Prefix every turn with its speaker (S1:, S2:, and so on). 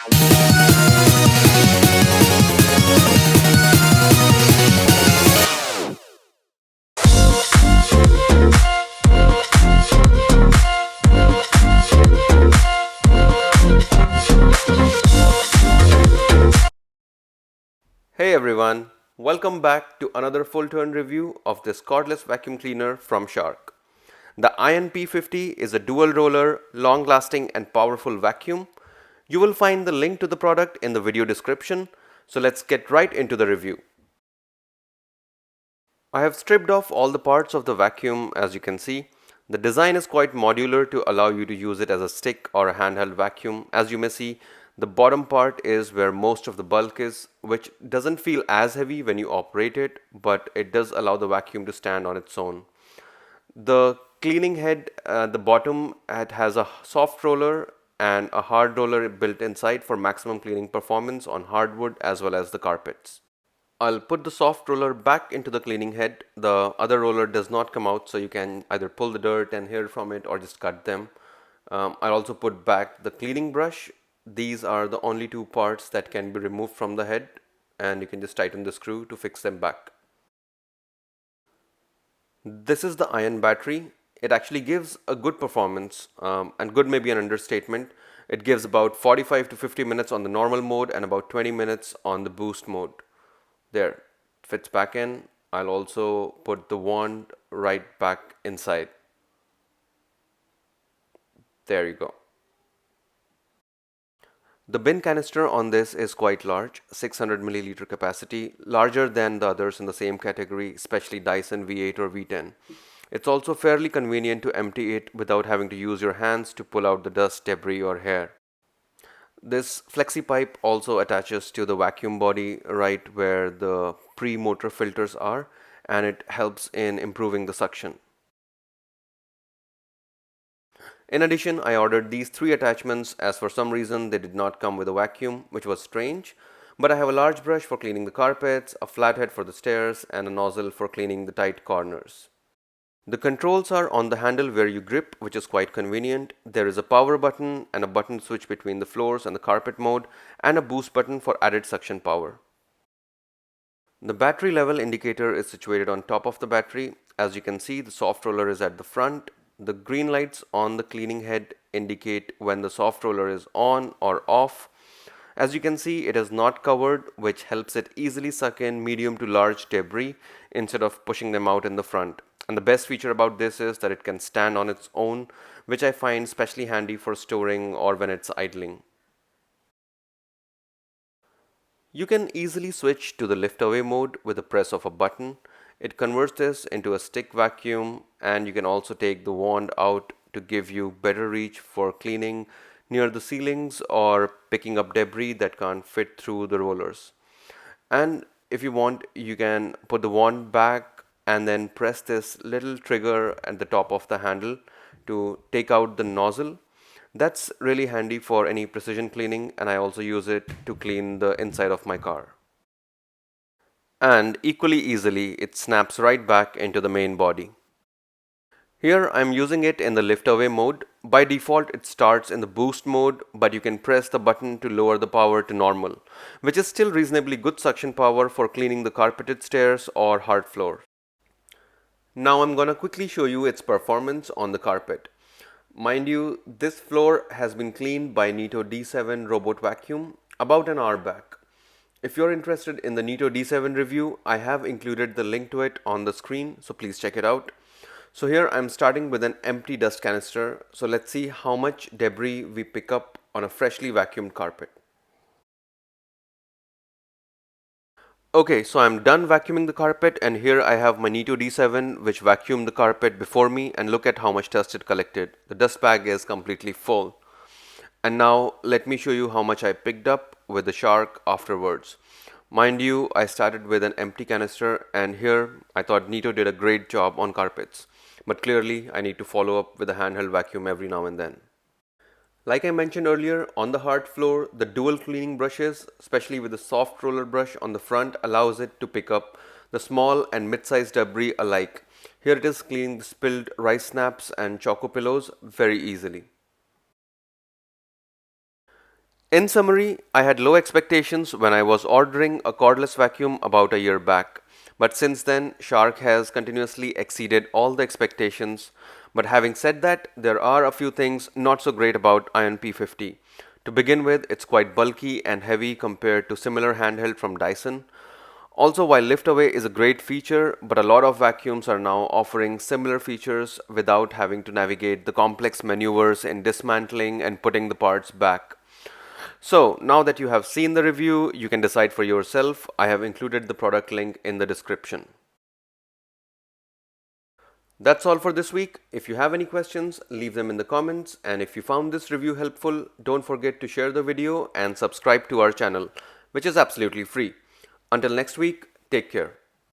S1: Hey everyone, welcome back to another full turn review of this cordless vacuum cleaner from Shark. The ION P50 is a dual roller, long lasting and powerful vacuum. You will find the link to the product in the video description, so let's get right into the review. I have stripped off all the parts of the vacuum as you can see. The design is quite modular to allow you to use it as a stick or a handheld vacuum. As you may see, the bottom part is where most of the bulk is, which doesn't feel as heavy when you operate it, but it does allow the vacuum to stand on its own. The cleaning head at the bottom, it has a soft roller and a hard roller built inside for maximum cleaning performance on hardwood as well as the carpets. I'll put the soft roller back into the cleaning head. The other roller does not come out, so you can either pull the dirt and hair from it or just cut them. I'll also put back the cleaning brush. These are the only two parts that can be removed from the head, and you can just tighten the screw to fix them back. This is the ion battery. It actually gives a good performance, and good may be an understatement. It gives about 45 to 50 minutes on the normal mode and about 20 minutes on the boost mode. There, fits back in. I'll also put the wand right back inside. There you go. The bin canister on this is quite large, 600 milliliter capacity, larger than the others in the same category, especially Dyson V8 or V10. It's also fairly convenient to empty it without having to use your hands to pull out the dust, debris or hair. This Flexi Pipe also attaches to the vacuum body right where the pre-motor filters are, and it helps in improving the suction. In addition, I ordered these three attachments as for some reason they did not come with a vacuum, which was strange, but I have a large brush for cleaning the carpets, a flathead for the stairs, and a nozzle for cleaning the tight corners. The controls are on the handle where you grip, which is quite convenient. There is a power button and a button switch between the floors and the carpet mode, and a boost button for added suction power. The battery level indicator is situated on top of the battery. As you can see, the soft roller is at the front. The green lights on the cleaning head indicate when the soft roller is on or off. As you can see, it is not covered, which helps it easily suck in medium to large debris instead of pushing them out in the front. And the best feature about this is that it can stand on its own, which I find especially handy for storing or when it's idling. You can easily switch to the lift away mode with the press of a button. It converts this into a stick vacuum, and you can also take the wand out to give you better reach for cleaning near the ceilings or picking up debris that can't fit through the rollers. And if you want, you can put the wand back and then press this little trigger at the top of the handle to take out the nozzle. That's really handy for any precision cleaning, and I also use it to clean the inside of my car. And equally easily, it snaps right back into the main body. Here I'm using it in the lift away mode. By default it starts in the boost mode, but you can press the button to lower the power to normal, which is still reasonably good suction power for cleaning the carpeted stairs or hard floor. Now I'm gonna quickly show you its performance on the carpet. Mind you, this floor has been cleaned by Neato D7 robot vacuum about an hour back. If you're interested in the Neato D7 review, I have included the link to it on the screen, so please check it out. So here I'm starting with an empty dust canister. So let's see how much debris we pick up on a freshly vacuumed carpet. Okay, so I'm done vacuuming the carpet, and here I have my Neato D7 which vacuumed the carpet before me, and look at how much dust it collected. The dust bag is completely full. And now let me show you how much I picked up with the Shark afterwards. Mind you, I started with an empty canister, and here I thought Neato did a great job on carpets. But clearly I need to follow up with a handheld vacuum every now and then. Like I mentioned earlier, on the hard floor, the dual cleaning brushes, especially with the soft roller brush on the front, allows it to pick up the small and mid-sized debris alike. Here it is cleaning the spilled rice snaps and choco pillows very easily. In summary, I had low expectations when I was ordering a cordless vacuum about a year back. But since then, Shark has continuously exceeded all the expectations. But having said that, there are a few things not so great about ION P50. To begin with, it's quite bulky and heavy compared to similar handheld from Dyson. Also, while lift away is a great feature, but a lot of vacuums are now offering similar features without having to navigate the complex maneuvers in dismantling and putting the parts back. So now that you have seen the review, you can decide for yourself. I have included the product link in the description. That's all for this week. If you have any questions, leave them in the comments. And if you found this review helpful, don't forget to share the video and subscribe to our channel, which is absolutely free. Until next week, take care.